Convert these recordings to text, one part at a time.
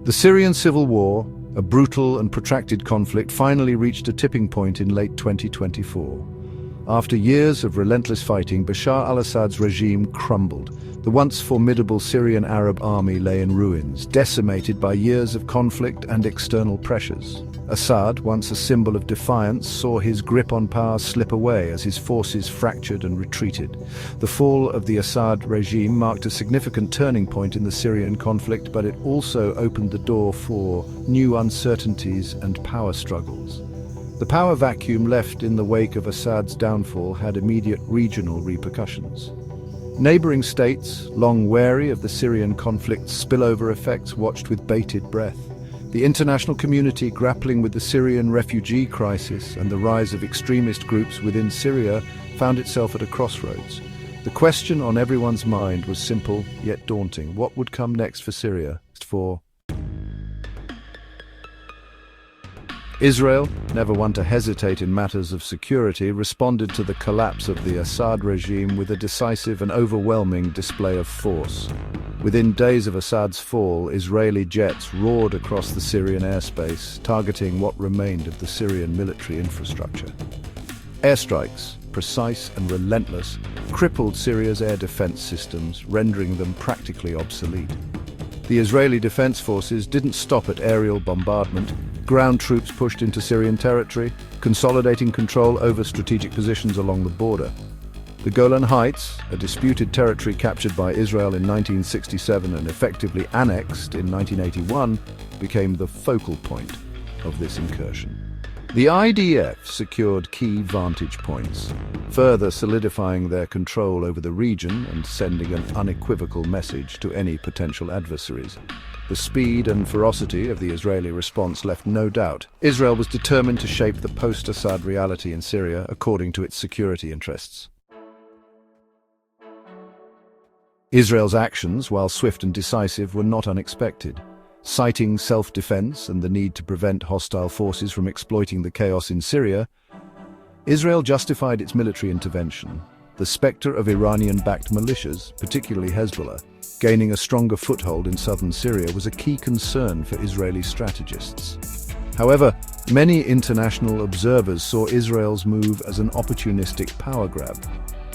The Syrian civil war, a brutal and protracted conflict, finally reached a tipping point in late 2024. After years of relentless fighting, Bashar al-Assad's regime crumbled. The once formidable Syrian Arab army lay in ruins, decimated by years of conflict and external pressures. Assad, once a symbol of defiance, saw his grip on power slip away as his forces fractured and retreated. The fall of the Assad regime marked a significant turning point in the Syrian conflict, but it also opened the door for new uncertainties and power struggles. The power vacuum left in the wake of Assad's downfall had immediate regional repercussions. Neighboring states, long wary of the Syrian conflict's spillover effects, watched with bated breath. The international community, grappling with the Syrian refugee crisis and the rise of extremist groups within Syria, found itself at a crossroads. The question on everyone's mind was simple yet daunting. What would come next for Syria? Israel, never one to hesitate in matters of security, responded to the collapse of the Assad regime with a decisive and overwhelming display of force. Within days of Assad's fall, Israeli jets roared across the Syrian airspace, targeting what remained of the Syrian military infrastructure. Airstrikes, precise and relentless, crippled Syria's air defense systems, rendering them practically obsolete. The Israeli defense forces didn't stop at aerial bombardment. Ground troops pushed into Syrian territory, consolidating control over strategic positions along the border. The Golan Heights, a disputed territory captured by Israel in 1967 and effectively annexed in 1981, became the focal point of this incursion. The IDF secured key vantage points, further solidifying their control over the region and sending an unequivocal message to any potential adversaries. The speed and ferocity of the Israeli response left no doubt. Israel was determined to shape the post-Assad reality in Syria according to its security interests. Israel's actions, while swift and decisive, were not unexpected. Citing self-defense and the need to prevent hostile forces from exploiting the chaos in Syria, Israel justified its military intervention. The specter of Iranian-backed militias, particularly Hezbollah, gaining a stronger foothold in southern Syria was a key concern for Israeli strategists. However, many international observers saw Israel's move as an opportunistic power grab.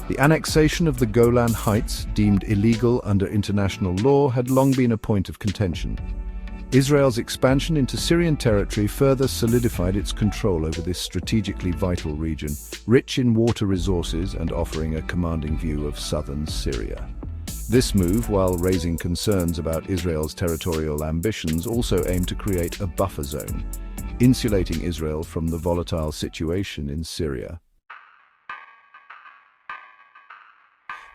The annexation of the Golan Heights, deemed illegal under international law, had long been a point of contention. Israel's expansion into Syrian territory further solidified its control over this strategically vital region, rich in water resources and offering a commanding view of southern Syria. This move, while raising concerns about Israel's territorial ambitions, also aimed to create a buffer zone, insulating Israel from the volatile situation in Syria.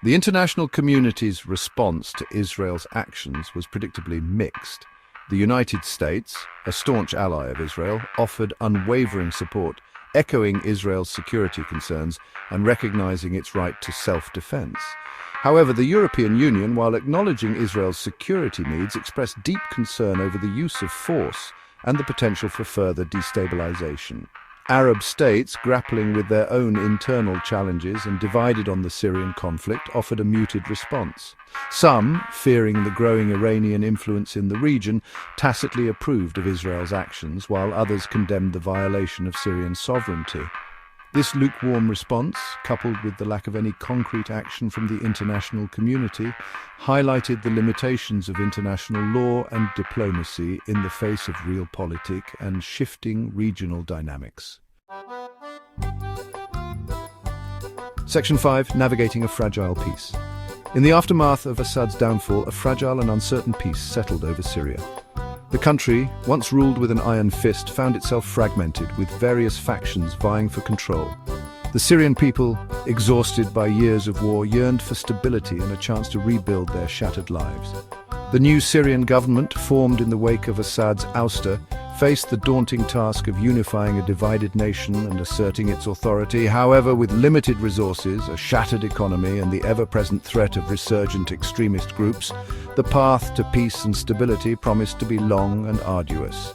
The international community's response to Israel's actions was predictably mixed. The United States, a staunch ally of Israel, offered unwavering support, echoing Israel's security concerns and recognizing its right to self-defense. However, the European Union, while acknowledging Israel's security needs, expressed deep concern over the use of force and the potential for further destabilization. Arab states, grappling with their own internal challenges and divided on the Syrian conflict, offered a muted response. Some, fearing the growing Iranian influence in the region, tacitly approved of Israel's actions, while others condemned the violation of Syrian sovereignty. This lukewarm response, coupled with the lack of any concrete action from the international community, highlighted the limitations of international law and diplomacy in the face of realpolitik and shifting regional dynamics. Section 5. Navigating a fragile peace. In the aftermath of Assad's downfall, a fragile and uncertain peace settled over Syria. The country, once ruled with an iron fist, found itself fragmented, with various factions vying for control. The Syrian people, exhausted by years of war, yearned for stability and a chance to rebuild their shattered lives. The new Syrian government, formed in the wake of Assad's ouster, faced the daunting task of unifying a divided nation and asserting its authority. However, with limited resources, a shattered economy, and the ever-present threat of resurgent extremist groups, the path to peace and stability promised to be long and arduous.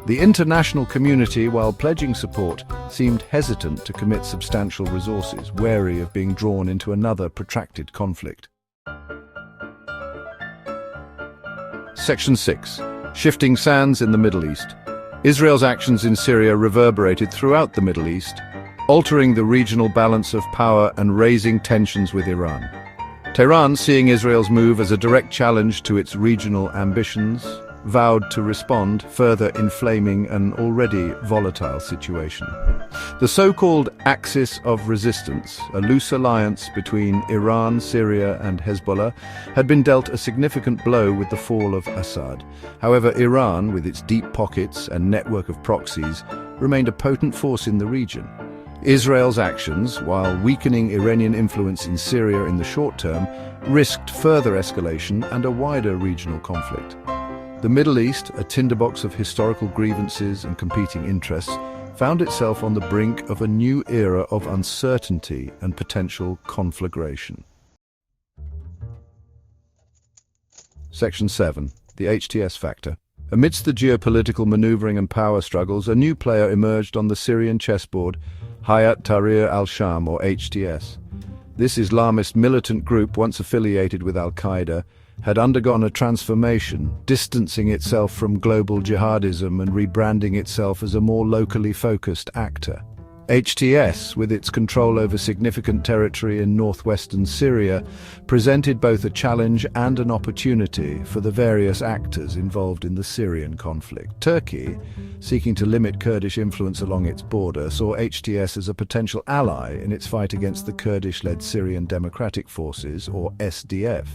The international community, while pledging support, seemed hesitant to commit substantial resources, wary of being drawn into another protracted conflict. Section 6. Shifting sands in the Middle East. Israel's actions in Syria reverberated throughout the Middle East, altering the regional balance of power and raising tensions with Iran. Tehran, seeing Israel's move as a direct challenge to its regional ambitions, vowed to respond, further inflaming an already volatile situation. The so-called Axis of Resistance, a loose alliance between Iran, Syria and Hezbollah, had been dealt a significant blow with the fall of Assad. However, Iran, with its deep pockets and network of proxies, remained a potent force in the region. Israel's actions, while weakening Iranian influence in Syria in the short term, risked further escalation and a wider regional conflict. The Middle East, a tinderbox of historical grievances and competing interests, found itself on the brink of a new era of uncertainty and potential conflagration. Section 7. The HTS factor. Amidst the geopolitical maneuvering and power struggles, a new player emerged on the Syrian chessboard, Hayat Tahrir al-Sham, or HTS. This Islamist militant group, once affiliated with al-Qaeda, had undergone a transformation, distancing itself from global jihadism and rebranding itself as a more locally focused actor. HTS, with its control over significant territory in northwestern Syria, presented both a challenge and an opportunity for the various actors involved in the Syrian conflict. Turkey, seeking to limit Kurdish influence along its border, saw HTS as a potential ally in its fight against the Kurdish-led Syrian Democratic Forces, or SDF.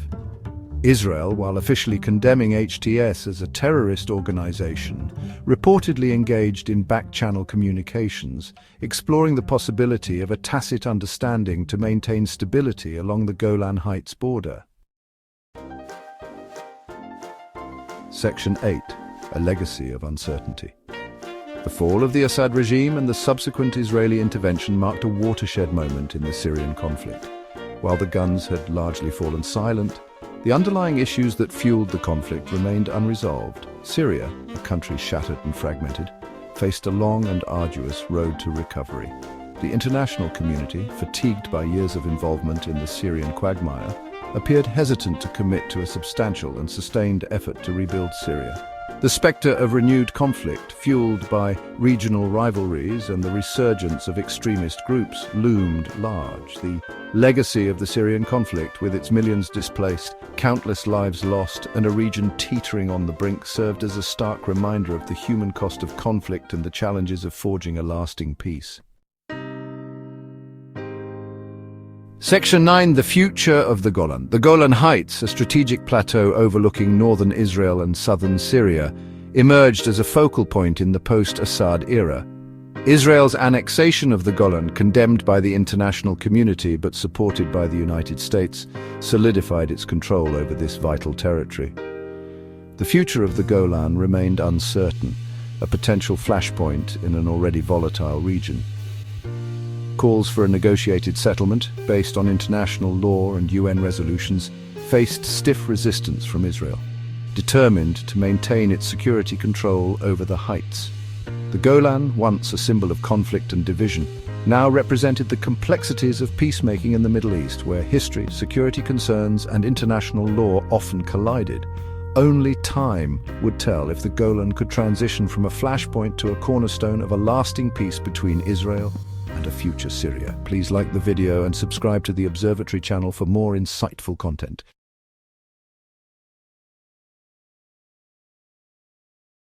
Israel, while officially condemning HTS as a terrorist organization, reportedly engaged in back-channel communications, exploring the possibility of a tacit understanding to maintain stability along the Golan Heights border. Section 8. A legacy of uncertainty. The fall of the Assad regime and the subsequent Israeli intervention marked a watershed moment in the Syrian conflict. While the guns had largely fallen silent, the underlying issues that fueled the conflict remained unresolved. Syria, a country shattered and fragmented, faced a long and arduous road to recovery. The international community, fatigued by years of involvement in the Syrian quagmire, appeared hesitant to commit to a substantial and sustained effort to rebuild Syria. The spectre of renewed conflict, fueled by regional rivalries and the resurgence of extremist groups, loomed large. The legacy of the Syrian conflict, with its millions displaced, countless lives lost, and a region teetering on the brink, served as a stark reminder of the human cost of conflict and the challenges of forging a lasting peace. Section 9. The future of the Golan. The Golan Heights, a strategic plateau overlooking northern Israel and southern Syria, emerged as a focal point in the post-Assad era. Israel's annexation of the Golan, condemned by the international community but supported by the United States, solidified its control over this vital territory. The future of the Golan remained uncertain, a potential flashpoint in an already volatile region. Calls for a negotiated settlement, based on international law and UN resolutions, faced stiff resistance from Israel, determined to maintain its security control over the heights. The Golan, once a symbol of conflict and division, now represented the complexities of peacemaking in the Middle East, where history, security concerns, and international law often collided. Only time would tell if the Golan could transition from a flashpoint to a cornerstone of a lasting peace between Israel and a future Syria. Please like the video and subscribe to the Observatory channel for more insightful content.